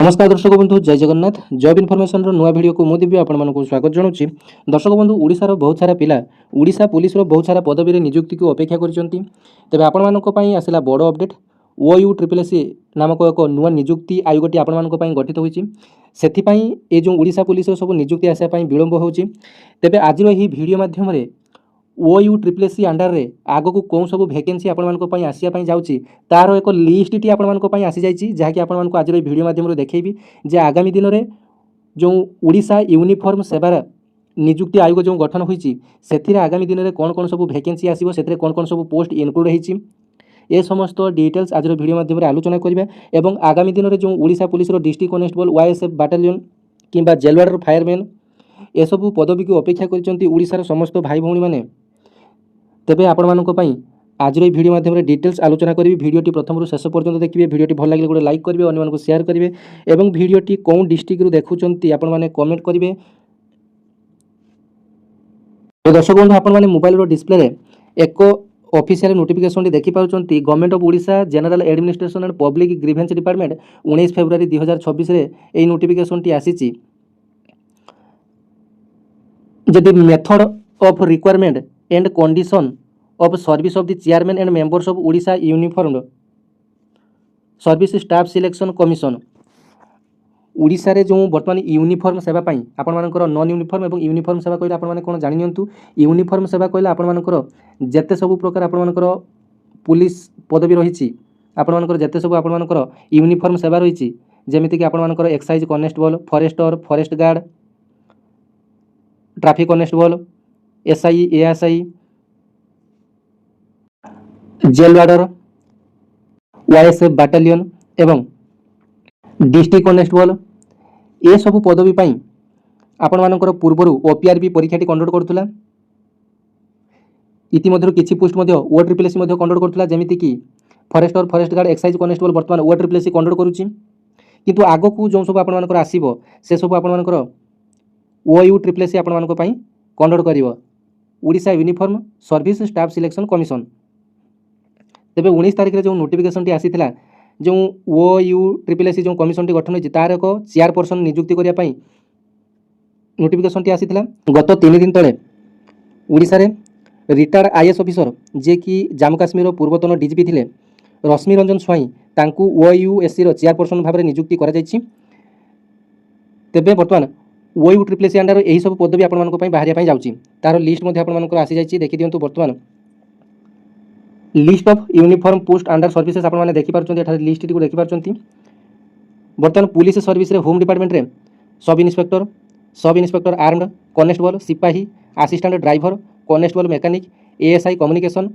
नमस्कार दर्शक बंधु जय जगन्नाथ जॉब इनफॉरमेशन नुआ वीडियो को मुझे आपको स्वागत जनाऊँगी। दर्शक बंधु ओडिशार बहुत सारा पिला ओडिशा पुलिस बहुत सारा पदवी नियुक्ति को अपेक्षा करछंती। तेबे आपण मानको पई आसिला बड़ अपडेट ओयू ट्रिपल एस नामक एक नुआ नियुक्ति आयोगटी आपण मानको पई गठित होईची। सेथिपई ए जो ओडिशा पुलिस सब नियुक्ति आसिया पई विलंब होउची। तेबे आज ही वीडियो माध्यम रे ओयू ट्रिपल एस अंडर रे आगो को कौन सब वैकेंसी आपण मानको पई आसिया पई जाउची तार एक लिस्ट टी आपण मानको पई आसी जाईची जहाँकि आपण मानको आज वीडियो माध्यम रे देखैबी जे आगामी दिन में जो ओडिशा यूनिफॉर्म सेवार नियुक्ति आयोग जो गठन होईची सेथिरे आगामी दिन में कौन कौन सब वैकेंसी आसीबो सेथिरे कौन कौन सब पोस्ट इनक्लूड होईची ए समस्त डिटेल्स आज वीडियो माध्यम रे आलोचना करिबा एवं आगामी दिन में जो ओडिशा पुलिस रो डिस्ट्रिक्ट कांस्टेबल वाईएसएफ बाटालियन किंबा जेलवार्डर फायरमैन ए सब पदवी को अपेक्षा करछंती ओडिशार समस्त भाई भौणी माने। तेबे आपण मानको पई आज वीडियो माध्यम डिटेल्स आलोचना करी वीडियोटी प्रथम शेष पर्यंत देखिए। वीडियोटी भल लगे गोटे लाइक करेंगे अन्य शेयर करेंगे एवं वीडियोटी कौन डिस्ट्रिक्ट रु देखुंती आपण माने कमेंट करेंगे। तो दर्शक बंधु आपण माने मोबाइल रो डिस्प्ले रे एक ऑफिशियल नोटिफिकेशन देखि पाउचंती government of Odisha general administration and public grievance department 19 फेब्रुआरी 2026 रे एई नोटिफिकेशन टी आसीची। जदि method of requirement and condition of service of the chairman and members of Odisha Uniformed Service Staff Selection Commission Odisha रे जो वर्तमान यूनिफॉर्म सेवा पाई आपण मानकर नॉन यूनिफॉर्म एवं यूनिफॉर्म सेवा कहले आपण माने कोन जानि नियंतु। यूनिफॉर्म सेवा कहले आपण मानकर जते सब प्रकार आपण मानकर पुलिस पदवी रहिछि आपण मानकर जते सब आपण मानकर यूनिफॉर्म सेवा रहिछि जेमिति कि आपण मानकर excise constable forester forest guard traffic constable SI ASI jail warder YSF battalion एवं डिस्ट्रिक्ट कांस्टेबल ए सब पदवी पाई आपण मानकर पूर्वर ओपीआरबी परीक्षाटी कंडक्ट करथुला। इतिमध्य किछि पोस्ट मध्य ओ ट्रिपल एस मध्य कंडक्ट करथुला जेमिति कि forester forest guard excise constable वर्तमान ओ ट्रिपल एस कंडक्ट करूची। किंतु आगो को जो सब आपण मानकर आसीबो से सब आपण मानकर ओयू ट्रिपल एस आपण मानकर पाई कंडक्ट करिवो Odisha uniform service staff selection commission. तेबे 19 तारिख रे जो नोटिफिकेशन टी आसीथिला जो ओयू ट्रिपल एस जो कमिशन टी गठन होइछि तार एक चेयरपर्सन नियुक्ति करिया पई नोटिफिकेशन टी आसीथिला। गत 3 दिन तळे ओडिसा रे रिटायर्ड आईएएस ऑफिसर जे कि जम्मू काश्मीर रो पूर्वतन डीजीपी थिले रश्मि रंजन स्वाई तांकू ओयूएससी रो चेयरपर्सन भाबरे नियुक्ति करा जायछि। तेबे वर्तमान ओयू ट्रिपल एस अंडर एही सब पदवी आपण मानको पई बाहरिया पई जाउछि तार लिस्ट मध्ये आपण मानको आसी जायछि देखि दियंतु। वर्तमान list of uniform post under services आपण माने देखि पारछंती एठारे लिस्ट टी को देखि पारछंती। वर्तमान पुलिस सर्विस रे होम डिपार्टमेंट रे सब इन्स्पेक्टर आर्म्ड कांस्टेबल सिपाही assistant driver constable mechanic ASI communication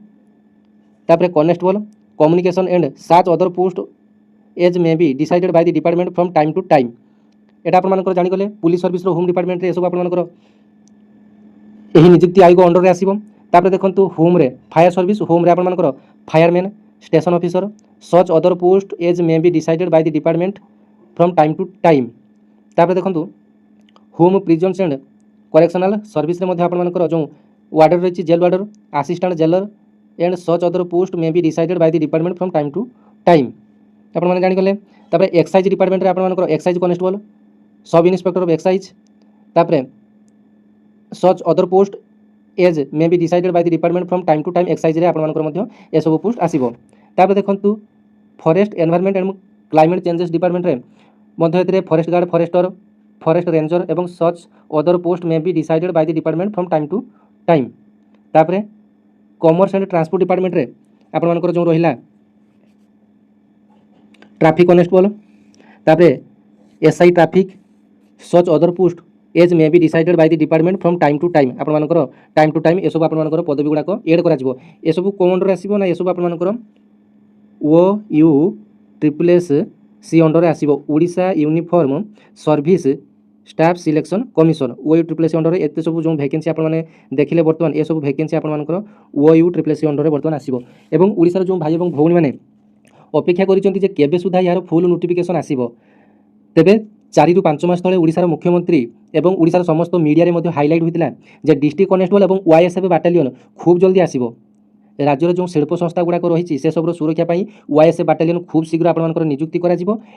तापरे constable communication and such other post as may be decided by the department from time to time. एटा आपण मानकर जानि गले police service रो home department रे सब आपण मानकर एही नियुक्ति आयोग अंडर रे आसीबो। तापर देखंतु होम रे फायर सर्विस होम रे आपण मानकर fireman station officer such other post as may be decided by the department from time to time. तापर देखंतु home prisons and correctional service रे मध्ये आपण मानकर जो वार्डर रहिछि jail warder assistant jailer and such other post may be decided by the department from time to time आपण माने जानि गले। तापर एक्साइज डिपार्टमेंट रे आपण मानकर excise constable sub inspector of excise तापर such other post as may be decided by the department from time to time excise रे आपण मानकर मध्ये ए सब पोस्ट आसीबो। तापर देखंतु forest environment and climate changes department रे मध्ये एतरे forest guard forester forest ranger एवं such other post may be decided by the department from time to time. तापर कॉमर्स एंड ट्रांसपोर्ट डिपार्टमेंट रे आपण मानकर जो रहिला ट्रैफिक कांस्टेबल तापर SI traffic such other post as may be decided by the department from time to time आपण मानकर time to time ए सब आपण मानकर पदवी गुडा को ऐड करा जिवो। ए सब कोन अंडर आसीबो ना ए सब आपण मानकर O U triple S C under आसीबो Odisha uniform service staff selection commission O U triple S under एते सब जो वैकेंसी आपण माने देखिले वर्तमान ए सब वैकेंसी आपण मानकर O U triple S under वर्तमान आसीबो एवं ओडिसा जो भाई एवं भौणी माने अपेक्षा करिसंती जे केबे सुधा यार फुल नोटिफिकेशन आसीबो। तेबे 4 रु 5 मास तले ओडिसा मुख्यमंत्री एवं ओडिसा समस्त मीडिया रे मध्ये हाइलाइट होइतिला जे डिस्ट्रिक्ट कांस्टेबल एवं वाईएसएफ बाटालियन खूब जल्दी आसीबो राज्यर जो शिल्प संस्था गुड़ाक रही से सब सुरक्षा ओएसए बाटालियन खूब शीघ्र आप नियुक्ति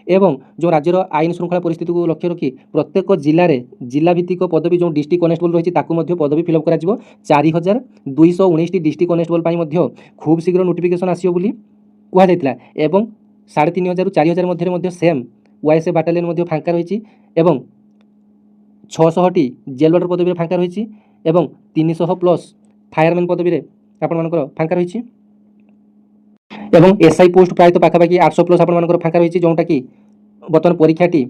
एवं जो राज्यर आईन श्रृंखला परिस्थिति को लक्ष्य रखी प्रत्येक जिले में जिला भित्तिक पदवी जो डिस्ट्रिक्ट कनेस्टेबल रही पदवी फिलअप कर 4219 डिस्ट्रिक्ट कनेस्टेबल खूब शीघ्र नोटिफिकेशन आसो कहुला एवं 3500 ରୁ 4000 मध्य सेम ओएसए बाटालियन फांका रही 600टी जेल वार्डर पदवी फांका रही 300+ फायरमैन पदवी आपंकर फांका रही एसआई पोस्ट प्रायत पाखापाखि 800+ आपंकर फांका रही जोटा कि बर्तमान परीक्षाटी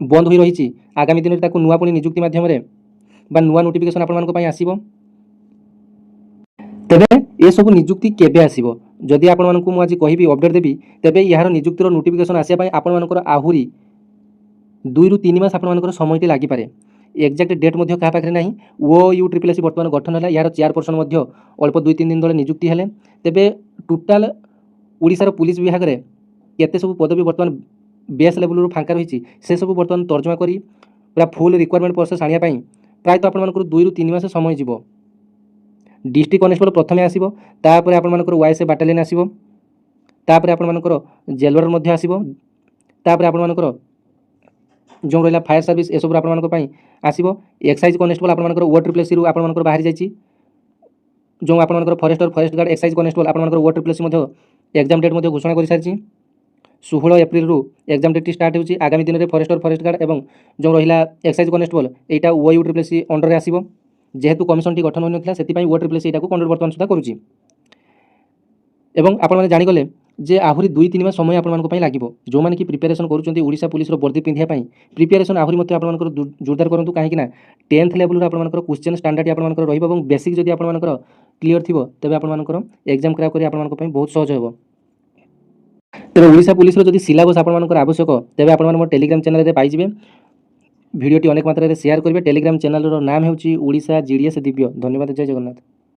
बंद हो रही आगामी दिन में नुआ पुणी नियुक्ति मध्यम नुआ नोटिफिकेशन आपण आसो तेबे ये सब नियुक्ति केबे आसीबो जदि आपण मानकु मु आज कहिबी अपडेट देबी तेबे यार नियुक्तिर नोटिफिकेशन आसिया पई आपण मानकर आहुरी 2 ରୁ 3 मास आपण मानकर समयटी लागि पारे एक्जाक्ट डेट मध्य कहा पाखरे नाही OUSSC वर्तमान गठन है यार चेयरपर्सन मध्य अल्प 2-3 दिन तले नियुक्ति हेले तेबे टोटाल ओडिसा पुलिस विभाग रे केते सब पदवी वर्तमान बेस लेवल रो फांका रही से सब वर्तमान तर्जमा करी पूरा फुल रिक्वायरमेंट प्रोसेस आनिया पई प्रायत आपण मानकर 2 ରୁ 3 मास समय जीवो डिस्ट्रिक्ट कनेस्टेबल प्रथमे आसीबो तापर आपण मानकर ओएसए बाटालियन आसीबो तापर आपण मानकर जेल वार्डर मध्य आसीबो तापर आपण मानकर जो रहिला फायर सर्विस ए सब आपण मानकर पई आसीबो एक्साइज कनेस्टेबल आपण मानकर OSSC रु आपण मानकर बाहर जाईची जो आपण मानकर फॉरेस्ट गार्ड एक्साइज कनेस्टेबल आपण मानकर OSSC मध्य एग्जाम डेट मध्य घोषणा करि सारची 16 एप्रिल रु एग्जाम डेट स्टार्ट होची आगामी दिन रे फॉरेस्ट गार्ड एवं जो रहिला एक्साइज कनेस्टेबल एटा OUSSC अंडर रे आसीबो जेहेतु कमिशन टी गठन होई नथिला सेति पई OSSC एटा को कंट्रोल वर्तमान सुधा करूची एवं आपण माने जानि गले जे आहुरी 2-3 मास समय आपण मानको पई लागिबो जो माने कि प्रिपरेशन करूचंती ओडिसा पुलिस रो वर्दी पिंधिया पई प्रिपरेशन आहुरी मते आपण मानको जोरदार करंतु काहे कि ना 10th लेवल रो आपण मानको क्वेश्चन स्टैंडर्ड आपण मानको रहिबो एवं बेसिक जदि आपण मानको क्लियर थिबो तबे आपण मानको एग्जाम क्रैक करी आपण मानको पई बहुत सहज हेबो तबे ओडिसा पुलिस रो जदि सिलेबस आपण मानको आवश्यक तबे आपण मानो टेलीग्राम चैनल रे पाई जिवे भिडियोटी अनेक मात्रा रे शेयर करिवे टेलीग्राम चैनल रो नाम हेउची ओडिसा जीडीएस दिव्य धन्यवाद जय जगन्नाथ।